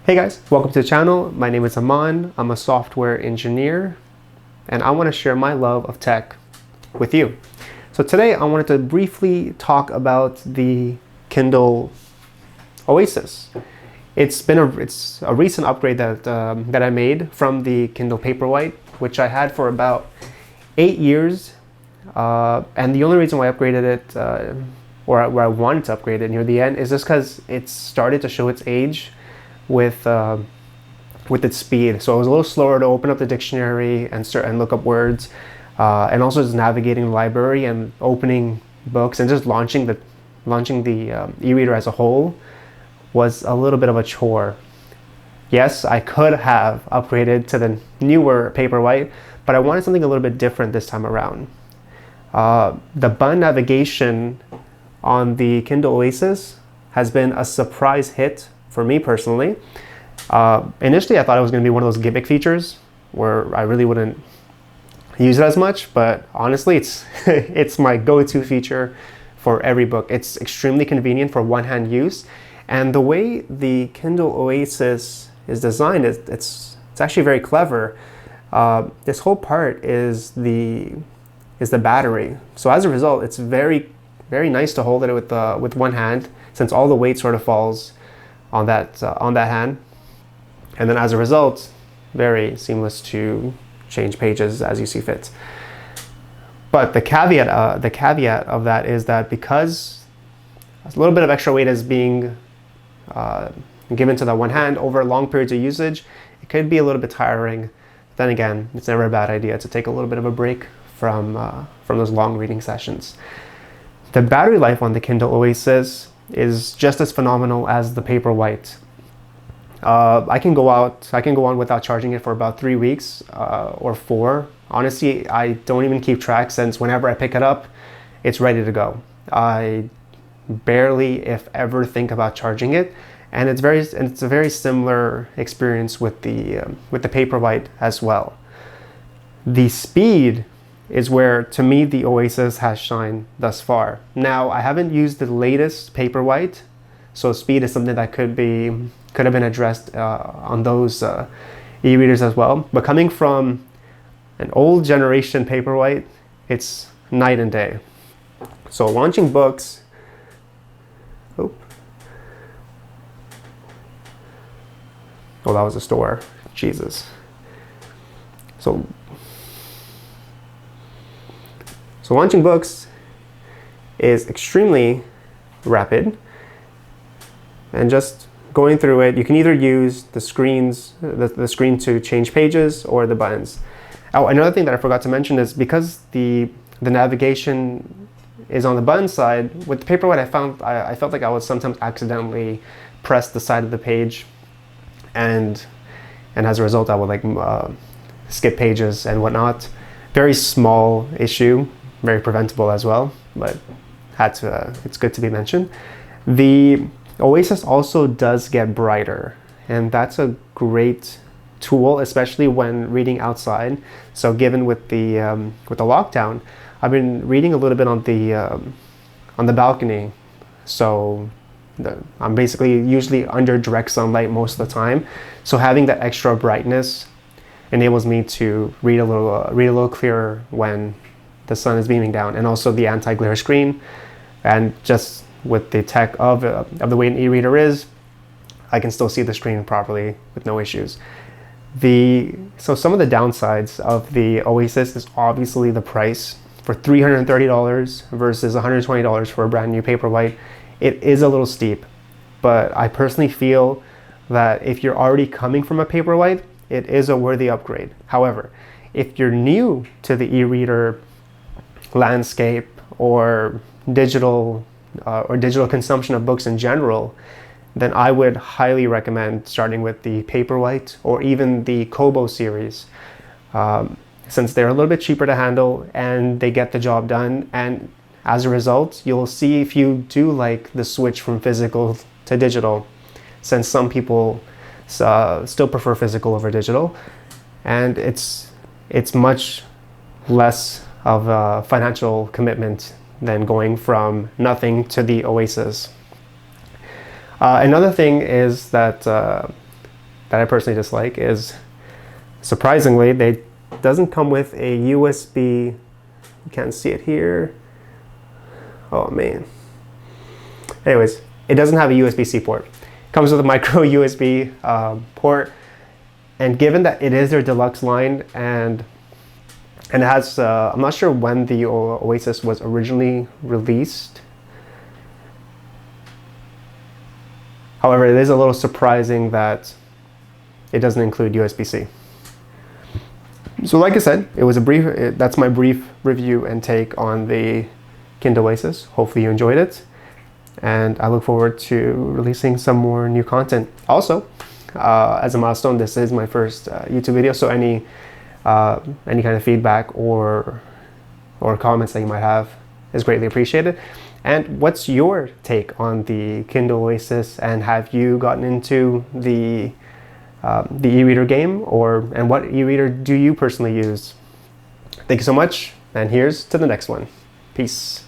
Hey guys, welcome to the channel. My name is Aman. I'm a software engineer and I want to share my love of tech with you. So today I wanted to briefly talk about the Kindle Oasis. It's a recent upgrade that I made from the Kindle Paperwhite, which I had for about 8 years. And the only reason why I upgraded it, or where I wanted to upgrade it near the end, is just because it started to show its age with its speed. So it was a little slower to open up the dictionary and look up words, and also just navigating the library and opening books and just launching the e-reader as a whole was a little bit of a chore. Yes, I could have upgraded to the newer Paperwhite, but I wanted something a little bit different this time around. The button navigation on the Kindle Oasis has been a surprise hit for me personally. Initially, I thought it was going to be one of those gimmick features where I really wouldn't use it as much, but honestly, it's my go-to feature for every book. It's extremely convenient for one-hand use, and the way the Kindle Oasis is designed it's actually very clever. This whole part is the battery. So as a result, it's very nice to hold it with one hand, since all the weight sort of falls on that hand, and then as a result, very seamless to change pages as you see fit. But the caveat of that is that because a little bit of extra weight is being given to that one hand over long periods of usage, it could be a little bit tiring. Then again, it's never a bad idea to take a little bit of a break from those long reading sessions. The battery life on the Kindle Oasis is just as phenomenal as the Paperwhite. I can go on without charging it for about 3 weeks or 4. Honestly, I don't even keep track, since whenever I pick it up, it's ready to go. I barely, if ever, think about charging it, and it's a very similar experience with the Paperwhite as well. The speed is where, to me, the Oasis has shined thus far. Now, I haven't used the latest Paperwhite, so speed is something that could have been addressed on those e-readers as well. But coming from an old generation Paperwhite, it's night and day. So launching books, oh, that was a store, Jesus. So launching books is extremely rapid, and just going through it, you can either use the screen to change pages or the buttons. Oh, another thing that I forgot to mention is because the navigation is on the button side, with the Paperwhite I felt like I would sometimes accidentally press the side of the page, and as a result I would skip pages and whatnot. Very small issue, very preventable as well, but it's good to be mentioned. The Oasis also does get brighter, and that's a great tool, especially when reading outside. So given with the lockdown, I've been reading a little bit on the balcony. So I'm basically usually under direct sunlight most of the time. So having that extra brightness enables me to read a little clearer when the sun is beaming down, and also the anti-glare screen. And just with the tech of the way an e-reader is, I can still see the screen properly with no issues. So some of the downsides of the Oasis is obviously the price. For $330 versus $120 for a brand new Paperwhite, it is a little steep. But I personally feel that if you're already coming from a Paperwhite, it is a worthy upgrade. However, if you're new to the e-reader landscape or digital consumption of books in general, then I would highly recommend starting with the Paperwhite or even the Kobo series, since they're a little bit cheaper to handle and they get the job done. And as a result, you'll see if you do like the switch from physical to digital, since some people still prefer physical over digital, and it's much less of a financial commitment than going from nothing to the Oasis. Another thing is that that I personally dislike is, surprisingly, they doesn't come with a USB. You can't see it here. Oh man. Anyways, it doesn't have a USB-C port. It comes with a micro USB port, and given that it is their deluxe line, and it has, I'm not sure when the Oasis was originally released. However, it is a little surprising that it doesn't include USB-C. So like I said, it was that's my brief review and take on the Kindle Oasis. Hopefully you enjoyed it, and I look forward to releasing some more new content. Also, as a milestone, this is my first YouTube video, so any kind of feedback or comments that you might have is greatly appreciated. And what's your take on the Kindle Oasis, and have you gotten into the e-reader game, and what e-reader do you personally use? Thank you so much, and here's to the next one. Peace.